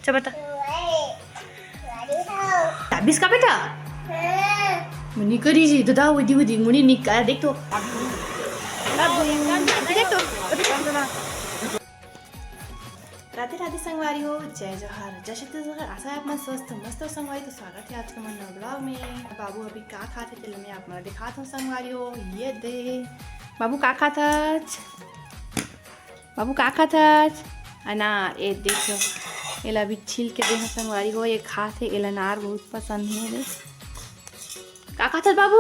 चल बता habis ka beta muni kari ji dadah wudi wudi muni nikah देख तो देख तो राधे राधे संगवारी हो, जय जोहार, जय शक्ति जोहार। आशा है आप मन स्वस्थ मस्त हो संगवारी। तो स्वागत है आज के मन ब्लॉग में। बाबू अभी का खाते थे मैं आप मन दिखाता हूँ संगवारी हो। ये दे बाबू का खाता, बाबू का खाता अनार। ये देखो एला अभी छील के दे संगवारी हो। ये खाते एला अनार बहुत पसंद है। दे का खाता बाबू,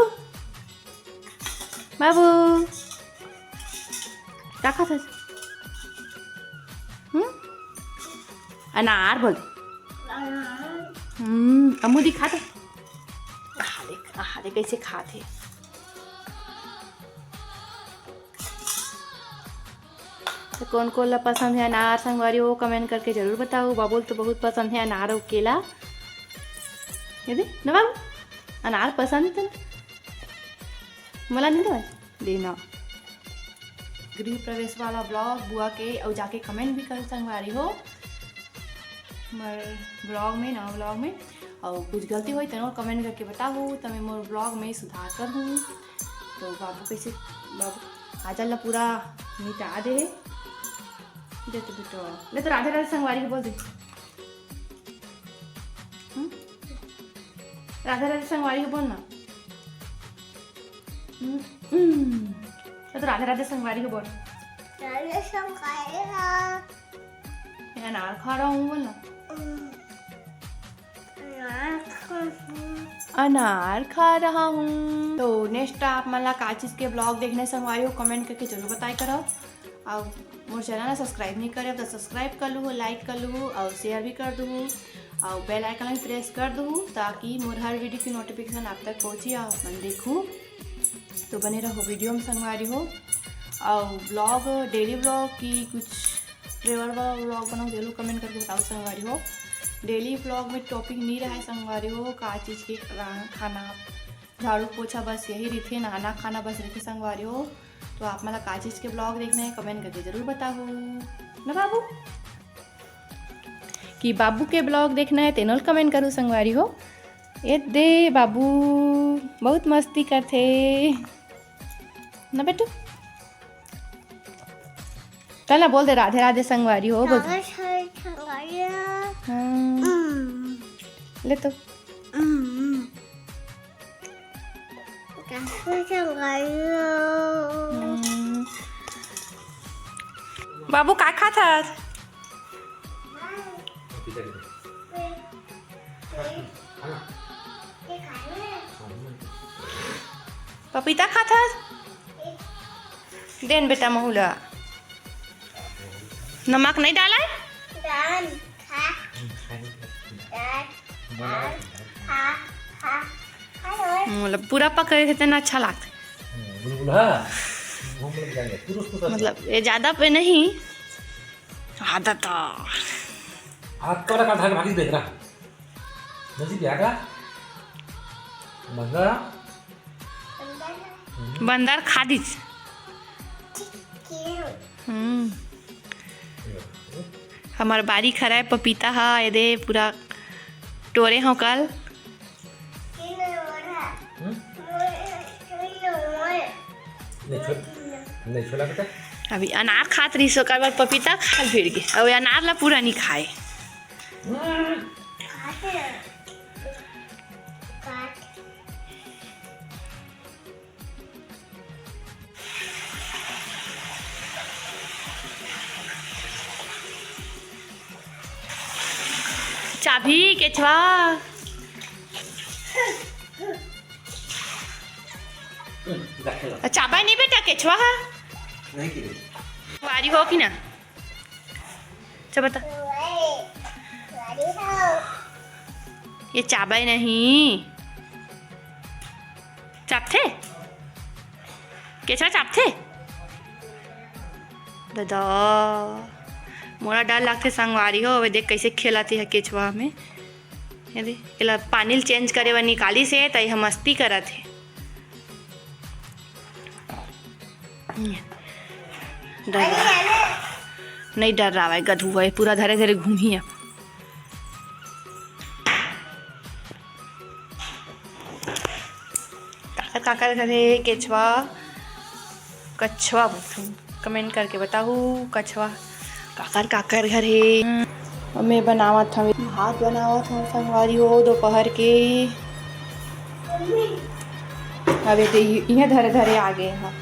बाबू का खाता अनार बोल। अमू दिखाते खाते कैसे खाते। तो कौन कौन ला पसंद है अनार संगवारी हो कमेंट करके जरूर बताओ। बाबू तो बहुत पसंद है अनार और केला। ये दे ना बाबू अनार पसंद है मला नहीं दे देना। गृह प्रवेश वाला ब्लॉग बुआ के और जाके कमेंट भी कर संगवारी हो ब्लॉग में ना ब्लॉग में। और कुछ गलती हुई तो कमेंट करके बताओ तो मैं मोर ब्लॉग में सुधार कर दूँ। तो बाबू कैसे बाबू आजा ला पूरा मिटा दे तो बेटो ले तो राधे राधे संगवारी को बोल दे। राधे राधे संगवारी को बोलना। तो राधे राधे संगवारी को बोल। अनार खा रहा हूँ बोलना। अनार खा रहा हूँ। तो नेक्स्ट आप मला का चीज़ के ब्लॉग देखने संगवारी हो कमेंट करके जरूर बताए करो। और मोर चैनल सब्सक्राइब नहीं करे तो सब्सक्राइब कर लूँ, लाइक कर लूँ और शेयर भी कर दूँ और बेल आइकन भी प्रेस कर दूँ ताकि मोर हर वीडियो की नोटिफिकेशन आप तक पहुँचे और अपन देखूँ। तो बने रहो वीडियो में संगवारी हो। और ब्लॉग डेली ब्लॉग की कुछ ट्रेवल वाला ब्लॉग बनाओ जरूर कमेंट करके बताओ संगवारी हो। डेली ब्लॉग में टॉपिक नहीं रहा है संगवारी हो। का चीज़ के खाना झाड़ू पोछा बस यही रहते, नहाना खाना बस रहते संगवारी हो। तो आप मतलब का चीज़ के ब्लॉग देखना है कमेंट करके ज़रूर बताओ ना बाबू। कि बाबू के ब्लॉग देखना है तेनोल कमेंट करो संगवारी हो। ये दे बाबू बहुत मस्ती करते ना बेटू। चल बोल दे राधे राधे संगवारी हो बोल। ले तो बाबू का खाता पपीता खाता देन बेटा महुला। नमक नहीं डाला है मतलब पूरा पकड़े थे ना अच्छा लगता। मतलब ये ज़्यादा पे नहीं आदत हाथ का लगा था भागी देख रहा नजी क्या का बंदर खा दी। हमार बारी खरा है पपीता हा ये दे पूरा टोरे हो कल। अभी अनार खात रही सो कल बार पपीता खा फिर गए अब अनार ला पूरा नहीं खाए। चाबी केचवा चाबा नहीं बेटा केचवा वारी हो कि ना। चल बता ये चाबा नहीं चापथे केचवा चापथे दादा मोरा डर लगते संगवारी हो। वे देख कैसे खेलाती है केचवा में। ये देख एला पानी चेंज करे वा निकाली से तो यह मस्ती करा थे। डर नहीं डर रहा है गधू है पूरा धरे धरे घूमी है। काकर घर है केचवा कछवा कमेंट करके बताओ कछवा काकर काकर घर है। मैं बनावत हूँ भात बनावत हूँ संगवारी हो दोपहर के। अबे दे यहाँ धरे धरे आ गए हैं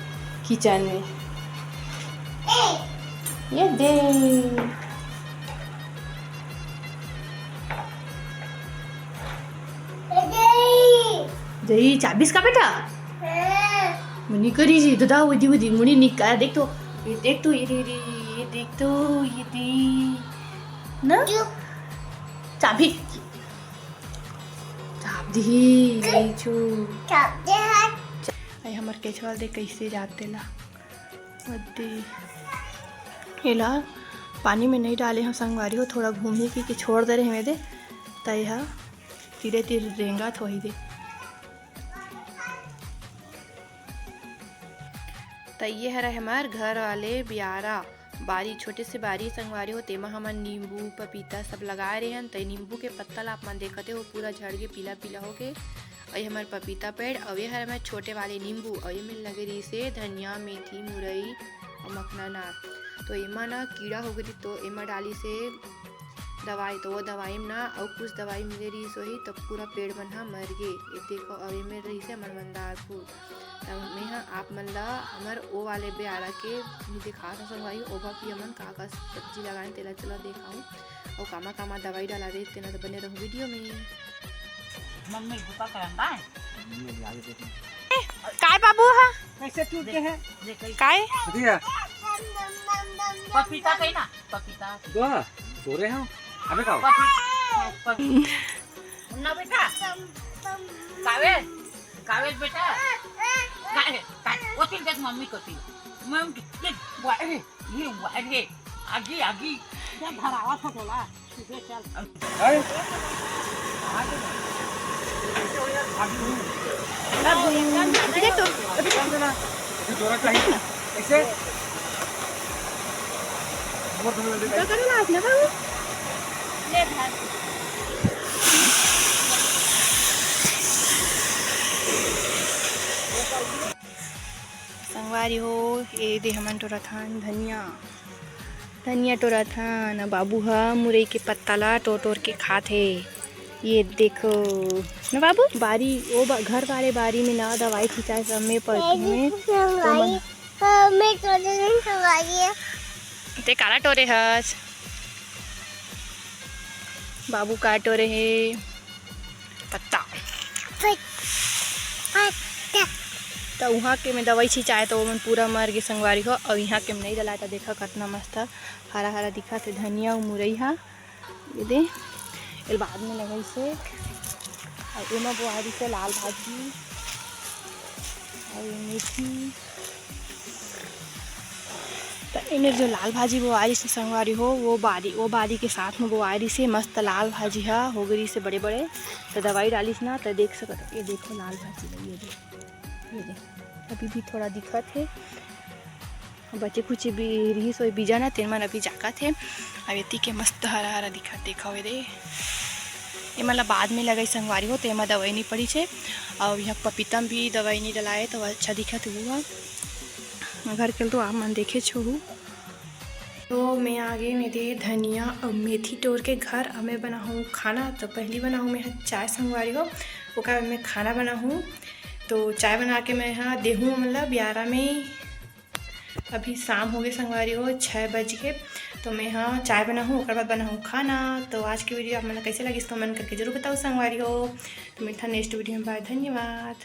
किचन में। ये दे जई 24 का बेटा मुनी करी जी तो दाओ दी दी मुनी निकाल देख तो ये देख तो ये देख तो ये दे ना चाबी चाब दी छू आई हमर केचवा दे कैसे जाते ला वद्दी हेला पानी में नहीं डाले हम संगवारी हो थोड़ा घूमने की छोड़ दे रहे हमें दे तय हा धीरे धीरे रेंगा थोड़ी दे तो ये हरा हमार घर वाले ब्यारा बारी छोटे से बारी संगवारी हो तेमा हमन नींबू पपीता सब लगाए रहे हैं। तो नींबू के पत्ता ला आप मन देखते हो पूरा झड़ के पीला पीला हो गए। और ये हमारे पपीता पेड़ और ये हमारे छोटे वाले नींबू और ये में लगे रही से धनिया मेथी मुरई और मखना नार। तो एमा ना कीड़ा हो गई तो एमा डाली से दवाई तो वो दवाई में ना और कुछ दवाई मिले रही सोही तो पूरा पेड़ बना मर गए। ये देखो और ये में रही से हमार मंदार फूल तब मैं हाँ आप मन ला हमार ओ वाले ब्यारा के दिखा था संगवारी ओभा भी हमन का सब्जी लगाए तेला चला दिखाऊँ और कामा कामा दवाई डाला दे तेना तो बने रहूँ वीडियो में। मम्मी भूखा करंदा है काय बाबू हा कैसे टूटे हैं काय दिया पपीता कहीं ना पपीता दो दो रहे हो हमें खाओ ना बेटा कावेज कावेज बेटा वो तीन देख मम्मी को तीन मम ये वाहे आगे आगे क्या भरावा था बोला सीधे चल अरे देख तो जोरा चाहिए ऐसे क्या करो ना आपने बाबू ले भाई संगवारी हो ये दे हमन टोरा थान धनिया धनिया टोरा थान बाबू हा मुरई के पत्ता ला टोर के खाते। ये देखो ना बाबू बारी वो घर वाले बारी में ना दवाई खिंचाए सब में पड़ती में ते काला टोरे हस बाबू का टोरे है पत्ता तो वहाँ के में दवाई छिंचाए तो मन पूरा मर गए संगवारी हो। और यहाँ के में नहीं डलाए तो देखा कितना मस्त हरा हरा दिखा थे धनिया और मुरई हा ये दे इस बाद में लगे से और एमा बोआरी से लाल भाजी और मेथी तो इन्हें जो लाल भाजी बोआरी से संगवारी हो वो बारी के साथ में बोआरी से मस्त लाल भाजी हा हो गई से बड़े बड़े तो दवाई डाली ना तो देख सकते ये देखो लाल भाजी ये दे अभी भी थोड़ा दिक्कत है बच्चे कुछ भी रही सो बीजा ना तेन मन अभी जाकत है अब इतनी के मस्त हरा हरा दिखत देखा हुए दे ये मतलब बाद में लगाई संगवारी हो तो एमा दवाई नहीं पड़ी है। और यहाँ पपीता में भी दवाई नहीं डलाए तो अच्छा दिखत हुआ घर के तो आप मन देखे छो। तो मैं आगे मेरे धनिया और मेथी तोड़ के घर अब मैं बना हूँ खाना। तो पहली बना हूँ मैं चाय संगवारी हो वो का मैं खाना बना हूँ। तो चाय बना के मैं यहाँ देहूँ मतलब 11 में अभी शाम हो गए संगवारी हो 6 बज के। तो मैं यहाँ चाय बना हूँ उसके बाद बना हूँ खाना। तो आज की वीडियो आप मैंने कैसे लगी इसको कमेंट करके जरूर बताओ संगवारी हो। तो मिलता नेक्स्ट वीडियो में बाय धन्यवाद।